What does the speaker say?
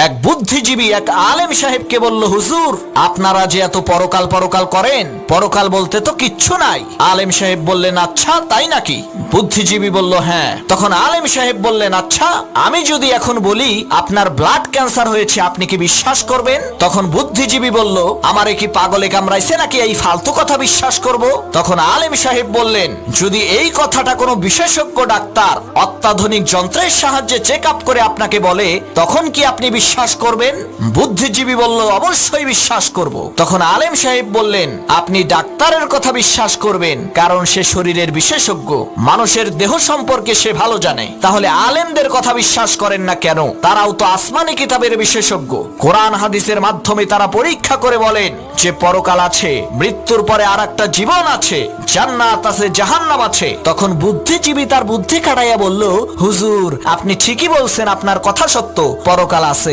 এক বুদ্ধিজীবী এক আলেম সাহেবকে বলল, হুজুর আপনারা যে এত পরকাল পরকাল করেন, পরকাল বলতে তো কিচ্ছু নাই। আলেম সাহেব বললেন, আচ্ছা তাই নাকি? বুদ্ধিজীবী বলল, হ্যাঁ। তখন আলেম সাহেব বললেন, আচ্ছা আমি যদি এখন বলি আপনার ব্লাড ক্যান্সার হয়েছে, আপনি কি বিশ্বাস করবেন? তখন বুদ্ধিজীবী বলল, আমারে কি পাগলে কামড়াইছে নাকি এই ফালতু কথা বিশ্বাস করব? তখন আলেম সাহেব বললেন, যদি এই কথাটা কোনো বিশেষজ্ঞ ডাক্তার অত্যাধুনিক যন্ত্রের সাহায্যে চেক আপ করে আপনাকে বলে, তখন কি আপনি বিশ্বাস করবেন? বুদ্ধিজীবী বলল, অবশ্যই বিশ্বাস করব। তখন আলেম সাহেব বললেন, আপনি ডাক্তারের কথা বিশ্বাস করবেন কারণ সে শরীরের বিশেষজ্ঞ, মানুষের দেহ সম্পর্কে সে ভালো জানে। তাহলে আলেমদের কথা বিশ্বাস করেন না কেন? তারাও তো আসমানি কিতাবের বিশেষজ্ঞ। কোরআন হাদিসের মাধ্যমে তারা পরীক্ষা করে বলেন যে পরকাল আছে, মৃত্যুর পরে আর একটা জীবন আছে, জান্নাত আছে, জাহান্নাম আছে। তখন বুদ্ধিজীবী তার বুদ্ধি খাটাইয়া বলল, হুজুর আপনি ঠিকই বলছেন, আপনার কথা সত্য, পরকাল আছে।